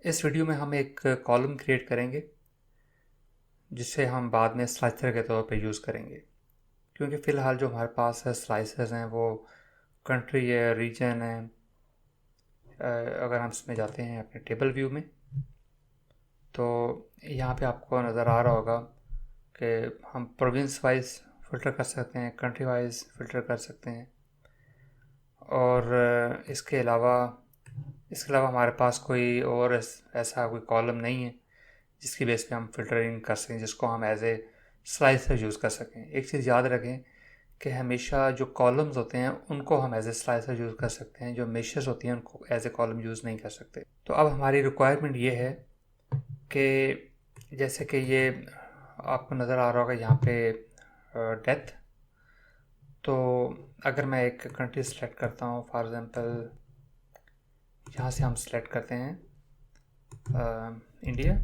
इस वीडियो में हम एक कॉलम क्रिएट करेंगे जिसे हम बाद में स्लाइसर के तौर पे यूज़ करेंगे। क्योंकि फ़िलहाल जो हमारे पास है स्लाइसर्स हैं वो कंट्री है, रीजन है। अगर हम इसमें जाते हैं अपने टेबल व्यू में तो यहाँ पे आपको नज़र आ रहा होगा कि हम प्रोविंस वाइज फ़िल्टर कर सकते हैं, कंट्री वाइज फ़िल्टर कर सकते हैं। और इसके अलावा हमारे पास कोई और ऐसा कोई कॉलम नहीं है जिसकी बेस पे हम फ़िल्टरिंग कर सकें, जिसको हम एज ए स्लाइसर यूज़ कर सकें। एक चीज़ याद रखें कि हमेशा जो कॉलम्स होते हैं उनको हम एज ए स्लाइसर यूज़ कर सकते हैं, जो मेशेस होती हैं उनको एज ए कॉलम यूज़ नहीं कर सकते। तो अब हमारी रिक्वायरमेंट ये है कि जैसे कि ये आपको नज़र आ रहा होगा यहाँ पे डेथ। तो अगर मैं एक कंट्री सेलेक्ट करता हूँ, फॉर एग्ज़ाम्पल यहाँ से हम सेलेक्ट करते हैं इंडिया।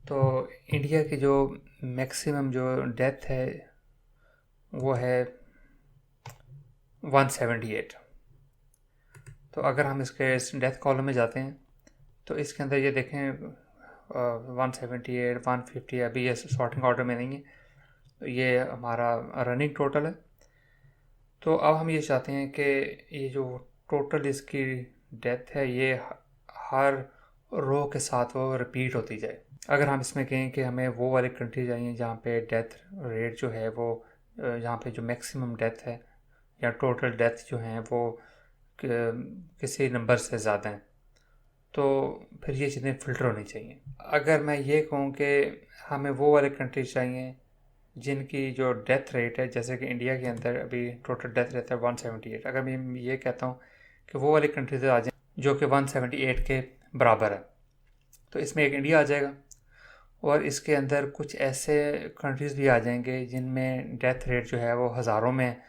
तो इंडिया की जो मैक्सिमम जो डेथ है वो है 178। तो अगर हम इसके इस डेथ कॉलम में जाते हैं तो इसके अंदर ये देखें 178, 150, अभी ये सॉर्टिंग ऑर्डर में नहीं है, तो ये हमारा रनिंग टोटल है। तो अब हम ये चाहते हैं कि ये जो टोटल इसकी डेथ है ये हर रो के साथ वो रिपीट होती जाए। अगर हम इसमें कहें कि हमें वो वाली कंट्री चाहिए जहाँ पे डेथ रेट जो है वो जहाँ पे जो मैक्सिमम डेथ है या टोटल डेथ जो हैं वो किसी नंबर से ज़्यादा हैं, तो फिर ये चीज़ें फ़िल्टर होनी चाहिए। अगर मैं ये कहूँ कि हमें वो वाले कंट्री चाहिए जिनकी जो डेथ रेट है, जैसे कि इंडिया के अंदर अभी टोटल डेथ रेट है 178, अगर मैं ये कहता हूँ कि वो वाली कंट्री से आ जाए जो कि 178 के बराबर है, तो इसमें एक इंडिया आ जाएगा। और इसके अंदर कुछ ऐसे कंट्रीज़ भी आ जाएंगे जिनमें डेथ रेट जो है वो हज़ारों में है,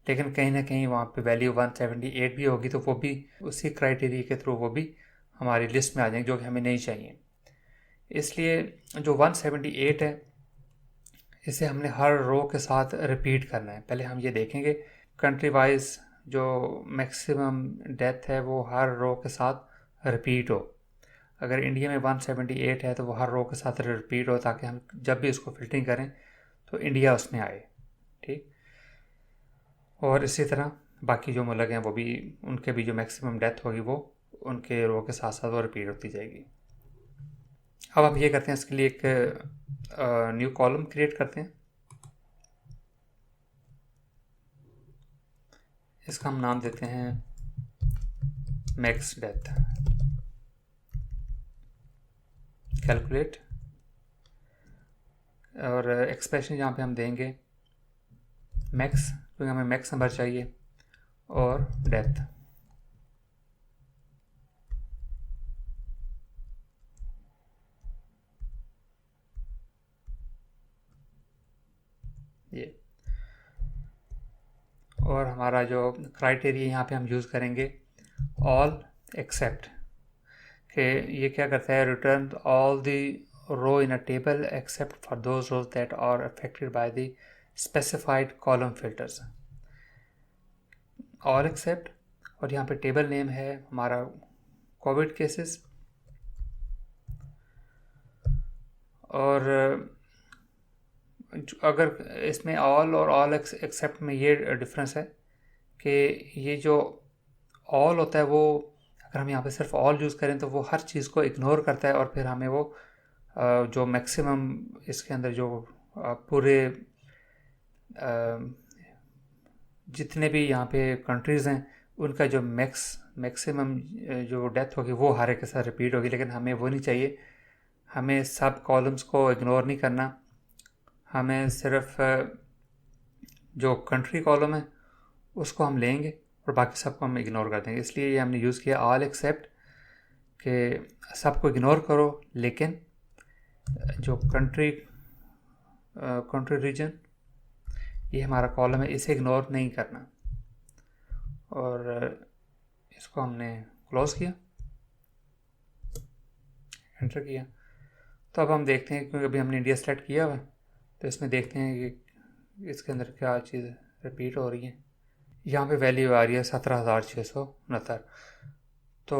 लेकिन कहीं ना कहीं वहाँ पे वैल्यू 178 भी होगी, तो वो भी उसी क्राइटेरिया के थ्रू वो भी हमारी लिस्ट में आ जाएंगे जो कि हमें नहीं चाहिए। इसलिए जो 178 है इसे हमने हर रो के साथ रिपीट करना है। पहले हम ये देखेंगे कंट्री वाइज जो मैक्सिमम डेथ है वो हर रो के साथ रिपीट हो। अगर इंडिया में 178 है तो वो हर रो के साथ रिपीट हो, ताकि हम जब भी इसको फिल्टरिंग करें तो इंडिया उसमें आए। ठीक। और इसी तरह बाकी जो मुल्क हैं वो भी, उनके भी जो मैक्सिमम डेथ होगी वो उनके रो के साथ साथ वो रिपीट होती जाएगी। अब हम ये करते हैं, इसके लिए एक न्यू कॉलम क्रिएट करते हैं। इसका हम नाम देते हैं मैक्स डेथ। कैलकुलेट, और एक्सप्रेशन यहाँ पे हम देंगे मैक्स, क्योंकि हमें मैक्स नंबर चाहिए, और डेथ। ये, और हमारा जो क्राइटेरिया यहाँ पे हम यूज़ करेंगे ऑल एक्सेप्ट, कि ये क्या करता है, return all the row in a table except for those rows that are affected by the specified column filters. All except, और यहाँ पे टेबल नेम है हमारा कोविड केसेस। और अगर इसमें ऑल और ऑल एक्सेप्ट में ये डिफरेंस है कि ये जो ऑल होता है वो, अगर हम यहाँ पे सिर्फ ऑल यूज़ करें तो वो हर चीज़ को इग्नोर करता है, और फिर हमें वो जो मैक्सिमम इसके अंदर जो पूरे जितने भी यहाँ पे कंट्रीज़ हैं उनका जो मैक्सिमम जो डेथ होगी वो हर एक के साथ रिपीट होगी, लेकिन हमें वो नहीं चाहिए। हमें सब कॉलम्स को इग्नोर नहीं करना, हमें सिर्फ जो कंट्री कॉलम है उसको हम लेंगे और बाकी सबको हम इग्नोर कर देंगे। इसलिए ये हमने यूज़ किया ऑल एक्सेप्ट, कि सबको इग्नोर करो लेकिन जो कंट्री रीजन ये हमारा कॉलम है इसे इग्नोर नहीं करना। और इसको हमने क्लोज़ किया, एंटर किया। तो अब हम देखते हैं, क्योंकि अभी हमने इंडिया सेलेक्ट किया हुआ है, तो इसमें देखते हैं कि इसके अंदर क्या चीज़ रिपीट हो रही है। यहाँ पे वैल्यू आ रही है 17,669। तो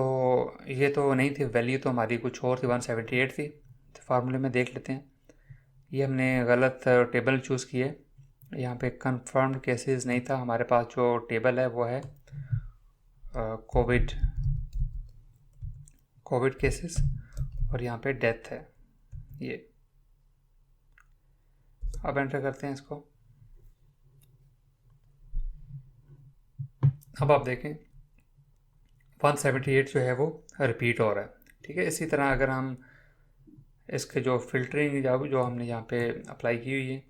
ये तो नहीं थी वैल्यू, तो हमारी कुछ और थी, 178 थी। तो फार्मूले में देख लेते हैं। ये हमने गलत टेबल चूज़ की है। यहाँ पे कंफर्म्ड केसेस नहीं था, हमारे पास जो टेबल है वो है कोविड केसेस, और यहाँ पे डेथ है ये। अब एंटर करते हैं इसको। अब आप देखें 178 जो है वो रिपीट हो रहा है। ठीक है, इसी तरह अगर हम इसके जो फिल्टरिंग जो हमने यहाँ पे अप्लाई की हुई है,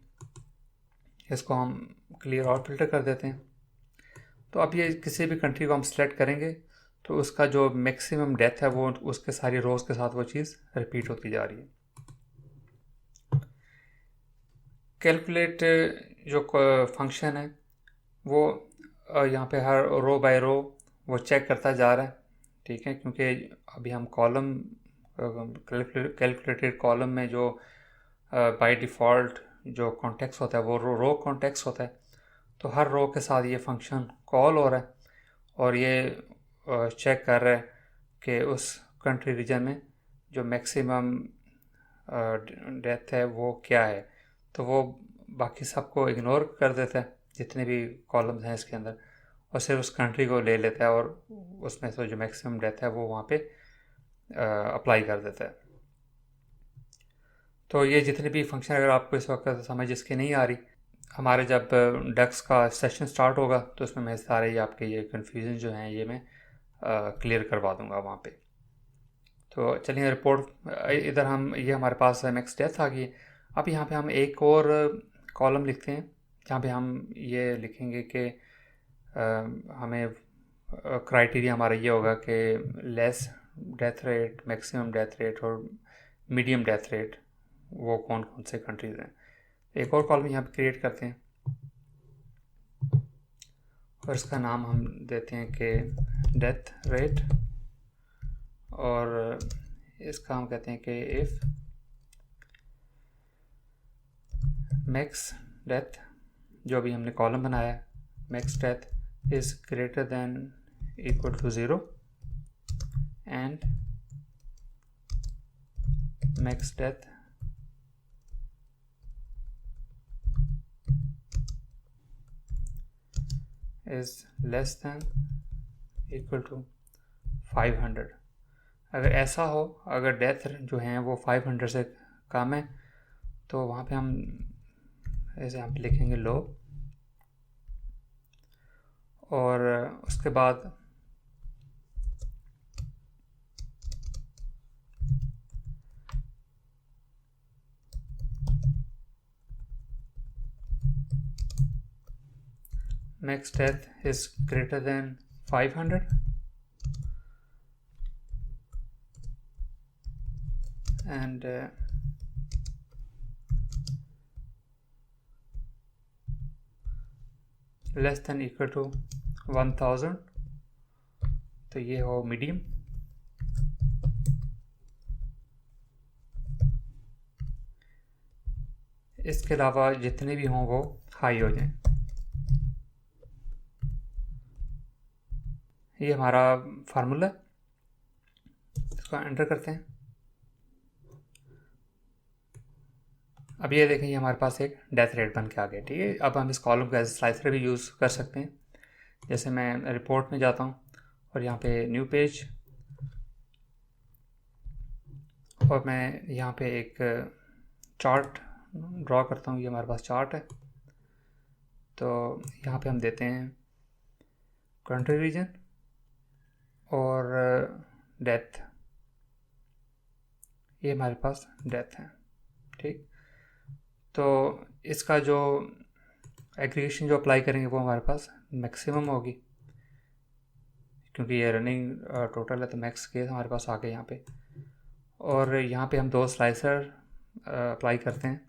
इसको हम क्लियर और फिल्टर कर देते हैं। तो अब ये किसी भी कंट्री को हम सेलेक्ट करेंगे तो उसका जो मैक्सिमम डेथ है वो उसके सारी रोज़ के साथ वो चीज़ रिपीट होती जा रही है। कैलकुलेट जो फंक्शन है वो यहाँ पे हर रो बाय रो वो चेक करता जा रहा है। ठीक है, क्योंकि अभी हम कॉलम कैलकुलेटेड कॉलम में जो बाय डिफ़ॉल्ट जो कॉन्टेक्स्ट होता है वो रो कॉन्टेक्स्ट होता है। तो हर रो के साथ ये फंक्शन कॉल हो रहा है और ये चेक कर रहा है कि उस कंट्री रीजन में जो मैक्सिमम डेथ है वो क्या है। तो वो बाकी सबको इग्नोर कर देता है जितने भी कॉलम्स हैं इसके अंदर, और सिर्फ उस कंट्री को ले लेता है और उसमें से जो मैक्सिमम डेथ है वो वहाँ पे अप्लाई कर देता है। तो ये जितने भी फंक्शन अगर आपको इस वक्त समझ इसकी नहीं आ रही, हमारे जब डक्स का सेशन स्टार्ट होगा तो उसमें मैं सारे आपके ये कन्फ्यूजन जो हैं ये मैं क्लियर करवा दूंगा वहाँ पे। तो चलिए रिपोर्ट इधर हम ये हमारे पास मैक्स डेथ आ गई। अब यहाँ पे हम एक और कॉलम लिखते हैं जहाँ पे हम ये लिखेंगे कि हमें क्राइटेरिया हमारा ये होगा कि less death rate, maximum death rate और मीडियम डेथ रेट वो कौन कौन से कंट्रीज़ हैं। एक और कॉलम यहाँ पे क्रिएट करते हैं और इसका नाम हम देते हैं कि डेथ रेट, और इसका हम कहते हैं कि इफ़ मैक्स डेथ, जो भी हमने कॉलम बनाया है, max death is greater than equal to 0 and max death is less than equal to 500। अगर ऐसा हो, अगर डेथ जो हैं वो 500 से कम है, तो वहाँ पे हम ऐसे हम लिखेंगे लो, और उसके बाद max death is greater than 500 and less than equal to 1000। तो ये हो मीडियम। इसके अलावा जितने भी हों वो हाई हो जाएं। ये हमारा फार्मूला, इसको एंटर करते हैं। अब ये देखें, ये हमारे पास एक डेथ रेट बन के आ गया। ठीक है, अब हम इस कॉलम को एज स्लाइसर भी यूज़ कर सकते हैं। जैसे मैं रिपोर्ट में जाता हूँ और यहाँ पे न्यू पेज, और मैं यहाँ पे एक चार्ट ड्रॉ करता हूँ। ये हमारे पास चार्ट है। तो यहाँ पे हम देते हैं कंट्री रीजन और डेथ, ये हमारे पास डेथ है। ठीक, तो इसका जो एग्रीगेशन जो अप्लाई करेंगे वो हमारे पास मैक्सिमम होगी, क्योंकि ये रनिंग टोटल है तो मैक्स केस हमारे पास आ गए यहाँ पे। और यहाँ पे हम दो स्लाइसर अप्लाई करते हैं।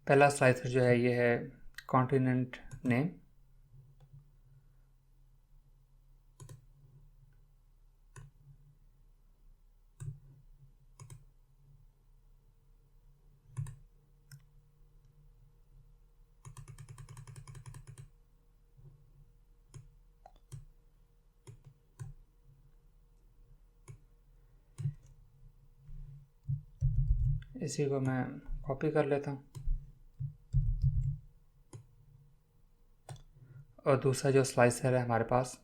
पहला स्लाइसर जो है ये है कॉन्टिनेंट नेम, इसी को मैं कॉपी कर लेता हूँ और दूसरा जो स्लाइसर है हमारे पास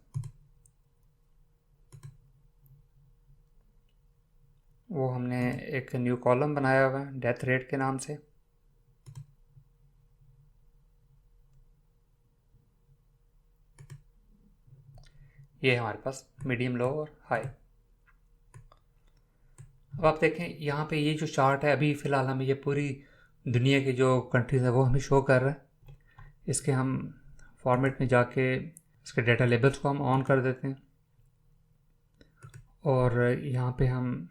वो हमने एक न्यू कॉलम बनाया हुआ है डेथ रेट के नाम से। ये है हमारे पास मीडियम, लो और हाई। अब आप देखें यहाँ पे ये जो चार्ट है अभी फ़िलहाल हमें ये पूरी दुनिया की जो कंट्रीज़ है वो हमें शो कर रहा है। इसके हम फॉर्मेट में जाके इसके डेटा लेबल्स को हम ऑन कर देते हैं और यहाँ पे हम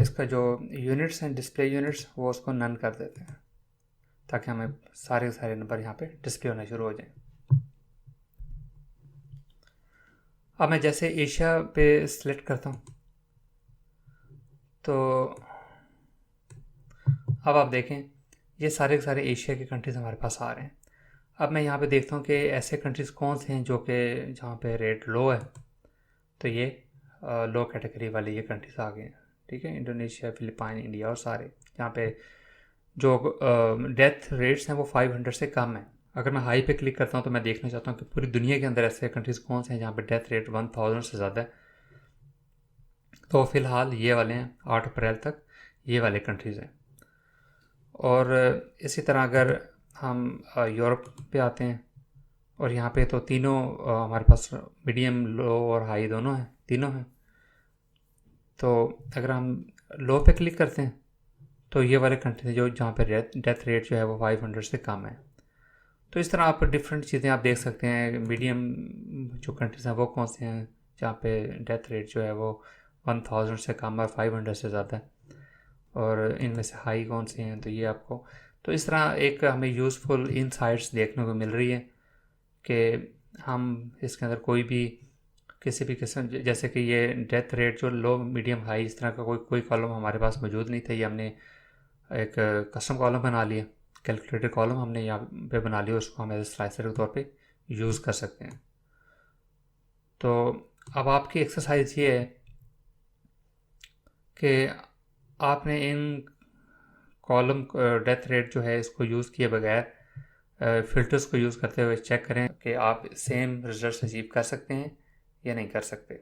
इसका जो यूनिट्स हैं डिस्प्ले यूनिट्स वो उसको नन कर देते हैं ताकि हमें सारे नंबर यहाँ पे डिस्प्ले होना शुरू हो जाए। अब मैं जैसे एशिया पे सिलेक्ट करता हूँ तो अब आप देखें ये सारे एशिया के कंट्रीज़ हमारे पास आ रहे हैं। अब मैं यहाँ पे देखता हूँ कि ऐसे कंट्रीज़ कौन से हैं जो कि जहाँ पे रेट लो है, तो ये लो कैटेगरी वाले ये कंट्रीज़ आ गए हैं। ठीक है, इंडोनेशिया, फिलिपाइन, इंडिया और सारे यहाँ पे जो डेथ रेट्स हैं वो 500 से कम है। अगर मैं हाई पे क्लिक करता हूँ तो मैं देखना चाहता हूँ कि पूरी दुनिया के अंदर ऐसे कंट्रीज़ कौन से हैं जहाँ पे डेथ रेट 1000 से ज़्यादा है। तो फ़िलहाल ये वाले हैं, 8 अप्रैल तक ये वाले कंट्रीज़ हैं। और इसी तरह अगर हम यूरोप पे आते हैं और यहाँ पे तो तीनों हमारे पास मीडियम, लो और हाई दोनों हैं, तीनों हैं। तो अगर हम लो पे क्लिक करते हैं तो ये वाले कंट्री जो जहाँ पे डेथ रेट जो है वो 500 से कम है। तो इस तरह आप डिफरेंट चीज़ें आप देख सकते हैं। मीडियम जो कंट्रीज़ हैं वो कौन से हैं जहाँ पे डेथ रेट जो है वो 1000 से कम और 500 से ज़्यादा है, और इनमें से हाई कौन से हैं। तो ये आपको तो इस तरह एक हमें यूज़फुल इनसाइट्स देखने को मिल रही है कि हम इसके अंदर कोई भी किसी भी किस्म, जैसे कि ये डेथ रेट जो लो, मीडियम, हाई, इस तरह का कोई कॉलम हमारे पास मौजूद नहीं था। ये हमने एक कस्टम कॉलम बना लिया, कैलकुलेटेड कॉलम हमने यहाँ पे बना लिया, उसको हम एज स्लाइसर के तौर पे यूज़ कर सकते हैं। तो अब आपकी एक्सरसाइज ये है कि आपने इन कॉलम डेथ रेट जो है इसको यूज़ किए बगैर फ़िल्टर्स को यूज़ करते हुए चेक करें कि आप सेम रिजल्ट अचीव कर सकते हैं या नहीं कर सकते।